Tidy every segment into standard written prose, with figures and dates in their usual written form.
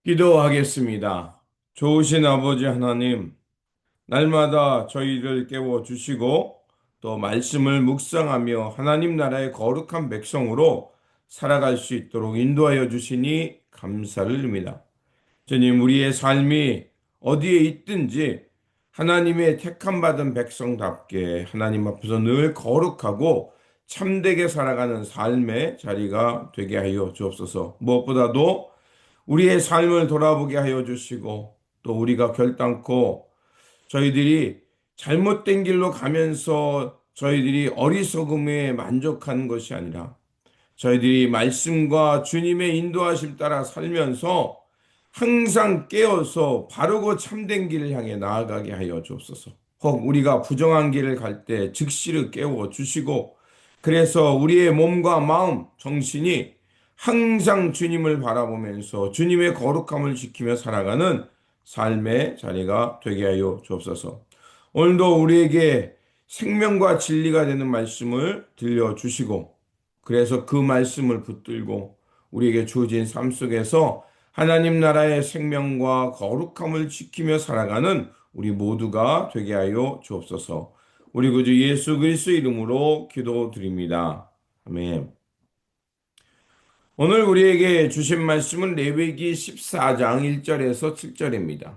기도하겠습니다. 좋으신 아버지 하나님, 날마다 저희를 깨워주시고 또 말씀을 묵상하며 하나님 나라의 거룩한 백성으로 살아갈 수 있도록 인도하여 주시니 감사를 드립니다. 주님, 우리의 삶이 어디에 있든지 하나님의 택함 받은 백성답게 하나님 앞에서 늘 거룩하고 참되게 살아가는 삶의 자리가 되게 하여 주옵소서. 무엇보다도 우리의 삶을 돌아보게 하여 주시고 또 우리가 결단코 저희들이 잘못된 길로 가면서 저희들이 어리석음에 만족하는 것이 아니라 저희들이 말씀과 주님의 인도하심 따라 살면서 항상 깨어서 바르고 참된 길을 향해 나아가게 하여 주옵소서. 혹 우리가 부정한 길을 갈 때 즉시를 깨워 주시고 그래서 우리의 몸과 마음, 정신이 항상 주님을 바라보면서 주님의 거룩함을 지키며 살아가는 삶의 자리가 되게 하여 주옵소서. 오늘도 우리에게 생명과 진리가 되는 말씀을 들려주시고 그래서 그 말씀을 붙들고 우리에게 주어진 삶 속에서 하나님 나라의 생명과 거룩함을 지키며 살아가는 우리 모두가 되게 하여 주옵소서. 우리 구주 예수 그리스도 이름으로 기도드립니다. 아멘. 오늘 우리에게 주신 말씀은 레위기 14장 1절에서 7절입니다.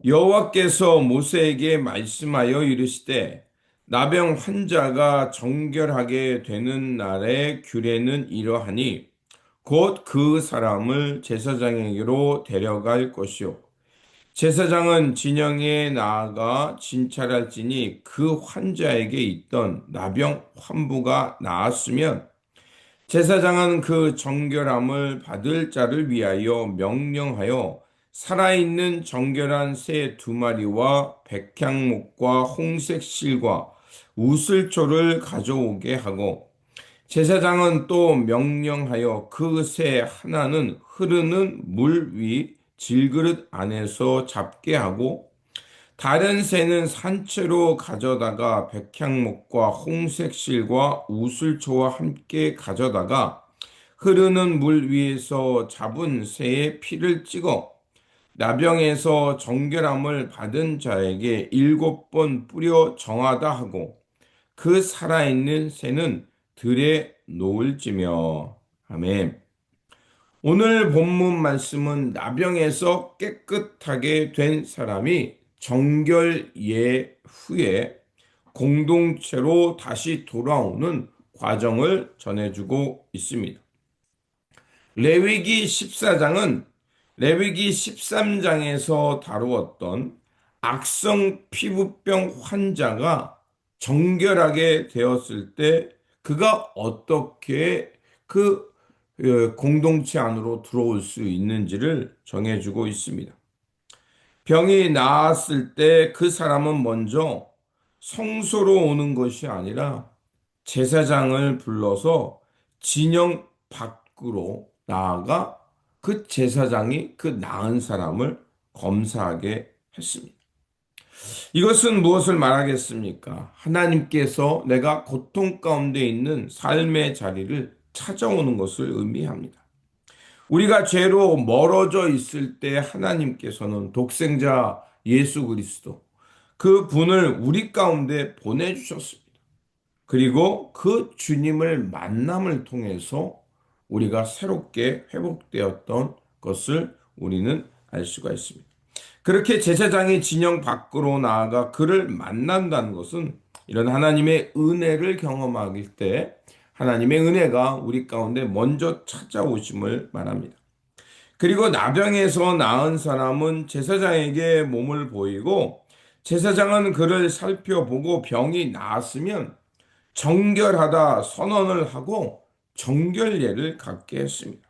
여호와께서 모세에게 말씀하여 이르시되 나병 환자가 정결하게 되는 날의 규례는 이러하니 곧 그 사람을 제사장에게로 데려갈 것이요 제사장은 진영에 나아가 진찰할지니 그 환자에게 있던 나병 환부가 나았으면 제사장은 그 정결함을 받을 자를 위하여 명령하여 살아있는 정결한 새 두 마리와 백향목과 홍색 실과 우슬초를 가져오게 하고 제사장은 또 명령하여 그 새 하나는 흐르는 물 위 질그릇 안에서 잡게 하고 다른 새는 산채로 가져다가 백향목과 홍색 실과 우슬초와 함께 가져다가 흐르는 물 위에서 잡은 새의 피를 찍어 나병에서 정결함을 받은 자에게 7번 뿌려 정하다 하고 그 살아있는 새는 들에 놓을지며. 아멘. 오늘 본문 말씀은 나병에서 깨끗하게 된 사람이 정결 후에 공동체로 다시 돌아오는 과정을 전해주고 있습니다. 레위기 14장은 레위기 13장에서 다루었던 악성 피부병 환자가 정결하게 되었을 때 그가 어떻게 그 공동체 안으로 들어올 수 있는지를 정해주고 있습니다. 병이 나았을 때 그 사람은 먼저 성소로 오는 것이 아니라 제사장을 불러서 진영 밖으로 나아가 그 제사장이 그 나은 사람을 검사하게 했습니다. 이것은 무엇을 말하겠습니까? 하나님께서 내가 고통 가운데 있는 삶의 자리를 찾아오는 것을 의미합니다. 우리가 죄로 멀어져 있을 때 하나님께서는 독생자 예수 그리스도 그 분을 우리 가운데 보내주셨습니다. 그리고 그 주님을 만남을 통해서 우리가 새롭게 회복되었던 것을 우리는 알 수가 있습니다. 그렇게 제사장이 진영 밖으로 나아가 그를 만난다는 것은 이런 하나님의 은혜를 경험하길 때 하나님의 은혜가 우리 가운데 먼저 찾아오심을 말합니다. 그리고 나병에서 나은 사람은 제사장에게 몸을 보이고 제사장은 그를 살펴보고 병이 나았으면 정결하다 선언을 하고 정결례를 갖게 했습니다.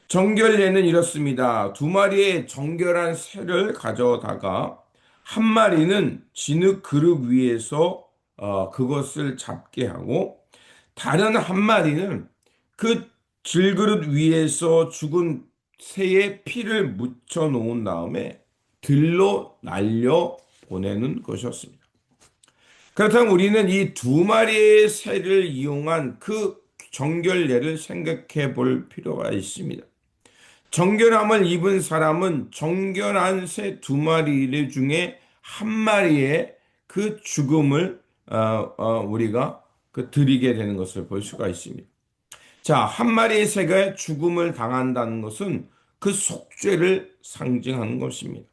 정결례는 이렇습니다. 두 마리의 정결한 새를 가져다가 한 마리는 진흙 그릇 위에서 그것을 잡게 하고 다른 한 마리는 그 질그릇 위에서 죽은 새의 피를 묻혀 놓은 다음에 들로 날려 보내는 것이었습니다. 그렇다면 우리는 이 두 마리의 새를 이용한 그 정결례를 생각해 볼 필요가 있습니다. 정결함을 입은 사람은 정결한 새 두 마리 중에 한 마리의 그 죽음을 우리가 드리게 되는 것을 볼 수가 있습니다. 자, 한 마리의 새가 죽음을 당한다는 것은 그 속죄를 상징하는 것입니다.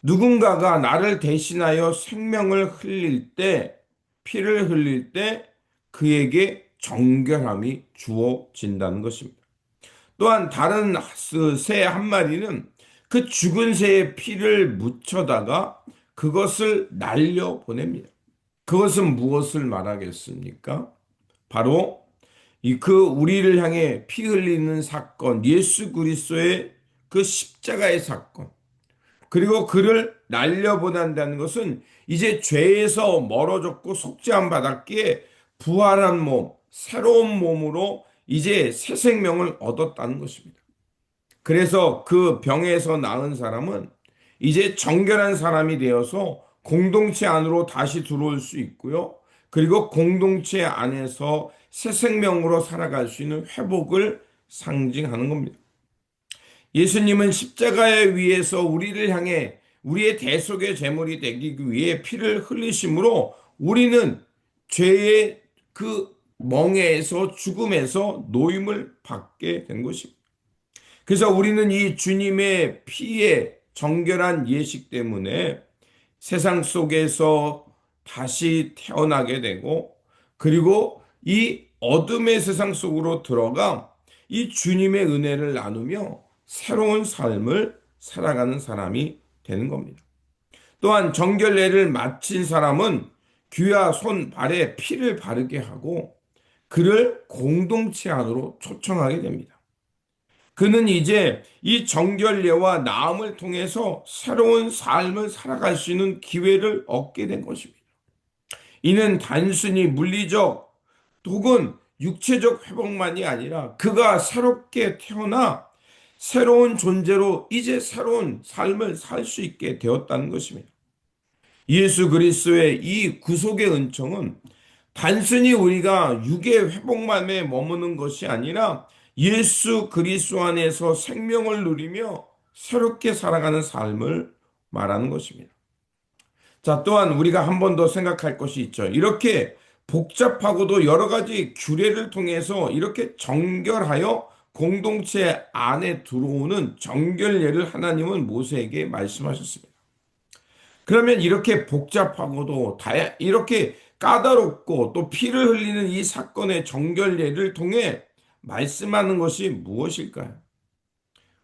누군가가 나를 대신하여 생명을 흘릴 때, 피를 흘릴 때 그에게 정결함이 주어진다는 것입니다. 또한 다른 새 한 마리는 그 죽은 새의 피를 묻혀다가 그것을 날려 보냅니다. 그것은 무엇을 말하겠습니까? 바로 우리를 향해 피 흘리는 사건, 예수 그리스도의 그 십자가의 사건, 그리고 그를 날려보낸다는 것은 이제 죄에서 멀어졌고 속죄함 받았기에 부활한 몸, 새로운 몸으로 이제 새 생명을 얻었다는 것입니다. 그래서 그 병에서 나은 사람은 이제 정결한 사람이 되어서 공동체 안으로 다시 들어올 수 있고요. 그리고 공동체 안에서 새 생명으로 살아갈 수 있는 회복을 상징하는 겁니다. 예수님은 십자가에 위해서 우리를 향해 우리의 대속의 제물이 되기 위해 피를 흘리심으로 우리는 죄의 그 멍에에서 죽음에서 노임을 받게 된 것입니다. 그래서 우리는 이 주님의 피의 정결한 예식 때문에 세상 속에서 다시 태어나게 되고, 그리고 이 어둠의 세상 속으로 들어가 이 주님의 은혜를 나누며 새로운 삶을 살아가는 사람이 되는 겁니다. 또한 정결례를 마친 사람은 귀와 손, 발에 피를 바르게 하고 그를 공동체 안으로 초청하게 됩니다. 그는 이제 이 정결례와 나음을 통해서 새로운 삶을 살아갈 수 있는 기회를 얻게 된 것입니다. 이는 단순히 물리적 혹은 육체적 회복만이 아니라 그가 새롭게 태어나 새로운 존재로 이제 새로운 삶을 살 수 있게 되었다는 것입니다. 예수 그리스도의 이 구속의 은총은 단순히 우리가 육의 회복만에 머무는 것이 아니라 예수 그리스도 안에서 생명을 누리며 새롭게 살아가는 삶을 말하는 것입니다. 자, 또한 우리가 한 번 더 생각할 것이 있죠. 이렇게 복잡하고도 여러 가지 규례를 통해서 이렇게 정결하여 공동체 안에 들어오는 정결례를 하나님은 모세에게 말씀하셨습니다. 그러면 이렇게 복잡하고도 이렇게 까다롭고 또 피를 흘리는 이 사건의 정결례를 통해 말씀하는 것이 무엇일까요?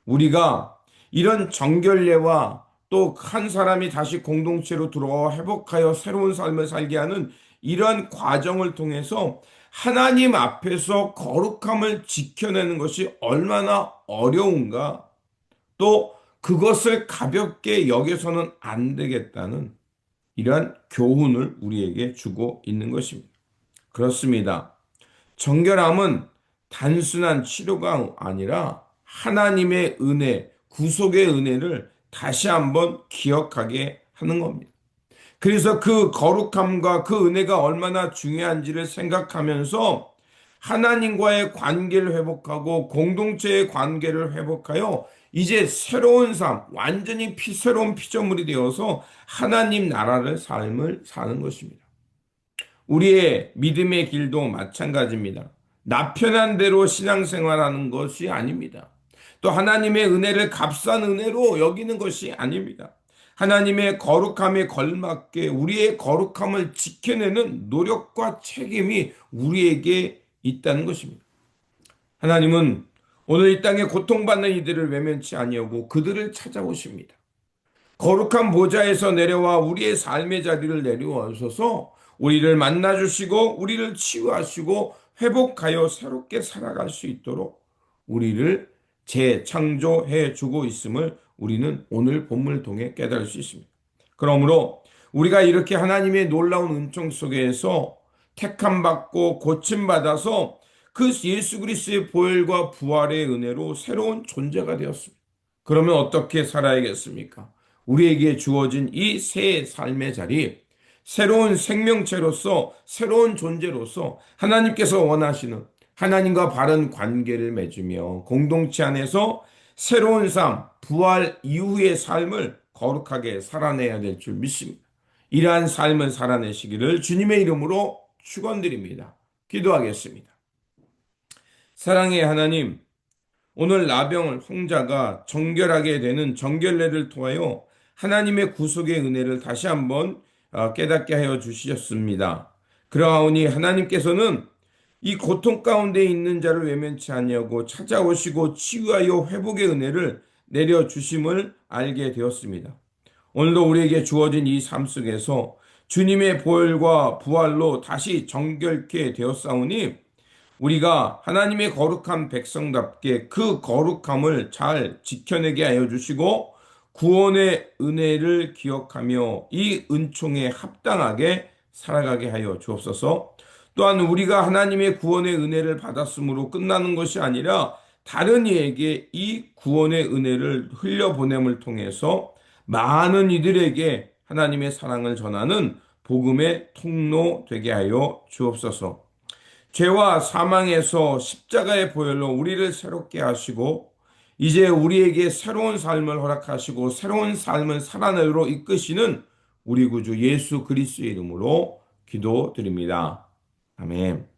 우리가 이런 정결례와 또 한 사람이 다시 공동체로 들어와 회복하여 새로운 삶을 살게 하는 이러한 과정을 통해서 하나님 앞에서 거룩함을 지켜내는 것이 얼마나 어려운가, 또 그것을 가볍게 여겨서는 안 되겠다는 이러한 교훈을 우리에게 주고 있는 것입니다. 그렇습니다. 정결함은 단순한 치료가 아니라 하나님의 은혜, 구속의 은혜를 다시 한번 기억하게 하는 겁니다. 그래서 그 거룩함과 그 은혜가 얼마나 중요한지를 생각하면서 하나님과의 관계를 회복하고 공동체의 관계를 회복하여 이제 새로운 삶, 완전히 새로운 피조물이 되어서 하나님 나라를 삶을 사는 것입니다. 우리의 믿음의 길도 마찬가지입니다. 나 편한 대로 신앙생활하는 것이 아닙니다. 또 하나님의 은혜를 값싼 은혜로 여기는 것이 아닙니다. 하나님의 거룩함에 걸맞게 우리의 거룩함을 지켜내는 노력과 책임이 우리에게 있다는 것입니다. 하나님은 오늘 이 땅에 고통받는 이들을 외면치 아니하고 그들을 찾아오십니다. 거룩한 보좌에서 내려와 우리의 삶의 자리를 내려오셔서 우리를 만나주시고 우리를 치유하시고 회복하여 새롭게 살아갈 수 있도록 우리를 재창조해 주고 있음을 우리는 오늘 본문을 통해 깨달을 수 있습니다. 그러므로 우리가 이렇게 하나님의 놀라운 은총 속에서 택함받고 고침받아서 그 예수 그리스도의 보혈과 부활의 은혜로 새로운 존재가 되었습니다. 그러면 어떻게 살아야겠습니까? 우리에게 주어진 이 새 삶의 자리, 새로운 생명체로서, 새로운 존재로서 하나님께서 원하시는 하나님과 바른 관계를 맺으며 공동체 안에서 새로운 삶, 부활 이후의 삶을 거룩하게 살아내야 될 줄 믿습니다. 이러한 삶을 살아내시기를 주님의 이름으로 축원드립니다. 기도하겠습니다. 사랑의 하나님, 오늘 나병 홍자가 정결하게 되는 정결례를 통하여 하나님의 구속의 은혜를 다시 한번 깨닫게 하여 주셨습니다. 그러하오니 하나님께서는 이 고통 가운데 있는 자를 외면치 아니하고 찾아오시고 치유하여 회복의 은혜를 내려 주심을 알게 되었습니다. 오늘도 우리에게 주어진 이 삶 속에서 주님의 보혈과 부활로 다시 정결케 되었사오니 우리가 하나님의 거룩한 백성답게 그 거룩함을 잘 지켜내게 하여 주시고 구원의 은혜를 기억하며 이 은총에 합당하게 살아가게 하여 주옵소서. 또한 우리가 하나님의 구원의 은혜를 받았으므로 끝나는 것이 아니라 다른 이에게 이 구원의 은혜를 흘려보냄을 통해서 많은 이들에게 하나님의 사랑을 전하는 복음의 통로 되게 하여 주옵소서. 죄와 사망에서 십자가의 보혈로 우리를 새롭게 하시고 이제 우리에게 새로운 삶을 허락하시고 새로운 삶을 살아내도록 이끄시는 우리 구주 예수 그리스도의 이름으로 기도드립니다. 아멘.